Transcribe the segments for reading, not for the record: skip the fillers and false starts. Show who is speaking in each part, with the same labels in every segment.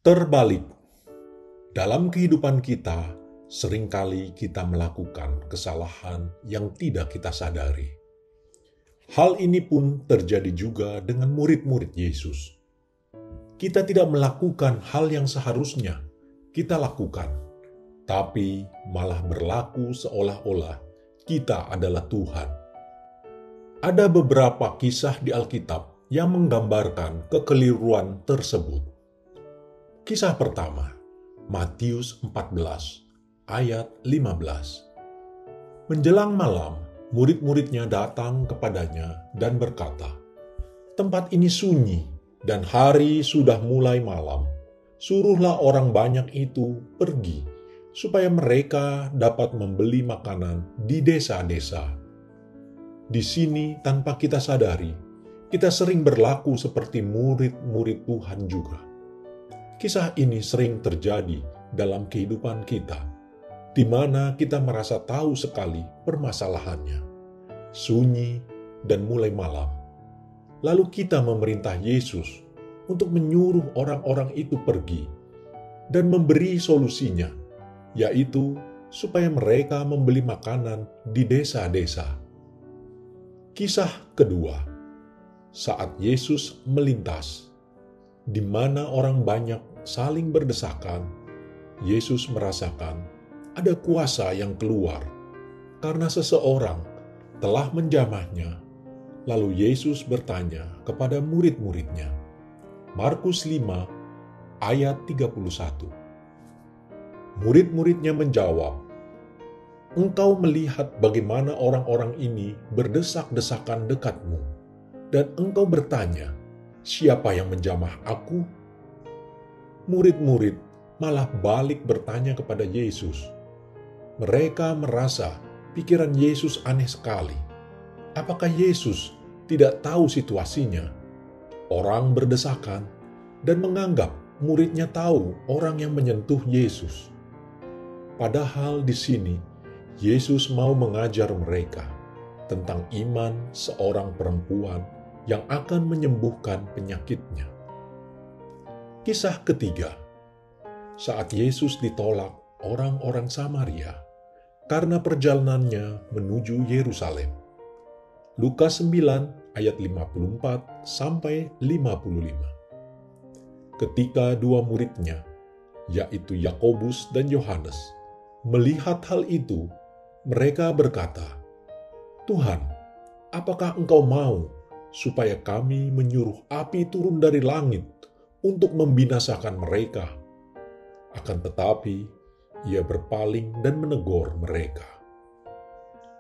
Speaker 1: Terbalik, dalam kehidupan kita, seringkali kita melakukan kesalahan yang tidak kita sadari. Hal ini pun terjadi juga dengan murid-murid Yesus. Kita tidak melakukan hal yang seharusnya kita lakukan, tapi malah berlaku seolah-olah kita adalah Tuhan. Ada beberapa kisah di Alkitab yang menggambarkan kekeliruan tersebut. Kisah pertama, Matius 14, ayat 15. Menjelang malam, murid-muridnya datang kepadanya dan berkata, "Tempat ini sunyi dan hari sudah mulai malam. Suruhlah orang banyak itu pergi, supaya mereka dapat membeli makanan di desa-desa." Di sini, tanpa kita sadari, kita sering berlaku seperti murid-murid Tuhan juga. Kisah ini sering terjadi dalam kehidupan kita, di mana kita merasa tahu sekali permasalahannya, sunyi dan mulai malam. Lalu kita memerintah Yesus untuk menyuruh orang-orang itu pergi dan memberi solusinya, yaitu supaya mereka membeli makanan di desa-desa. Kisah kedua, saat Yesus melintas, di mana orang banyak saling berdesakan, Yesus merasakan ada kuasa yang keluar karena seseorang telah menjamahnya. Lalu Yesus bertanya kepada murid-muridnya. Markus 5 ayat 31. Murid-muridnya menjawab, "Engkau melihat bagaimana orang-orang ini berdesak-desakan dekatmu, dan engkau bertanya, 'Siapa yang menjamah aku?'" Murid-murid malah balik bertanya kepada Yesus. Mereka merasa pikiran Yesus aneh sekali. Apakah Yesus tidak tahu situasinya? Orang berdesakan dan menganggap muridnya tahu orang yang menyentuh Yesus. Padahal di sini Yesus mau mengajar mereka tentang iman seorang perempuan yang akan menyembuhkan penyakitnya. Kisah ketiga, saat Yesus ditolak orang-orang Samaria karena perjalanannya menuju Yerusalem. Lukas 9 ayat 54 sampai 55. Ketika dua muridnya, yaitu Yakobus dan Yohanes, melihat hal itu, mereka berkata, "Tuhan, apakah Engkau mau supaya kami menyuruh api turun dari langit untuk membinasakan mereka?" Akan tetapi, ia berpaling dan menegur mereka.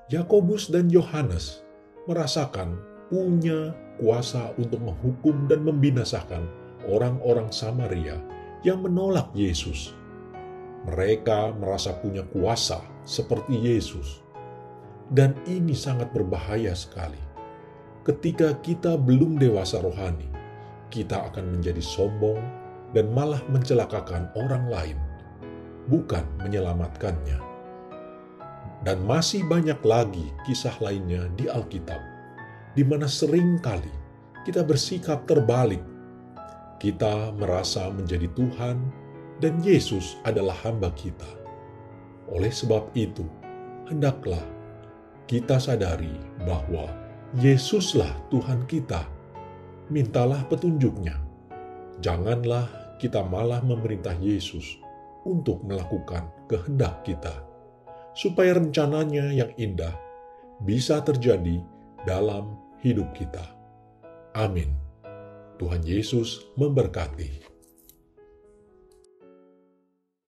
Speaker 1: Yakobus dan Yohanes merasakan punya kuasa untuk menghukum dan membinasakan orang-orang Samaria yang menolak Yesus. Mereka merasa punya kuasa seperti Yesus. Dan ini sangat berbahaya sekali. Ketika kita belum dewasa rohani, kita akan menjadi sombong dan malah mencelakakan orang lain, bukan menyelamatkannya. Dan masih banyak lagi kisah lainnya di Alkitab, di mana sering kali kita bersikap terbalik. Kita merasa menjadi Tuhan dan Yesus adalah hamba kita. Oleh sebab itu, hendaklah kita sadari bahwa Yesuslah Tuhan kita. Mintalah petunjuknya. Janganlah kita malah memerintah Yesus untuk melakukan kehendak kita, supaya rencananya yang indah bisa terjadi dalam hidup kita. Amin. Tuhan Yesus memberkati.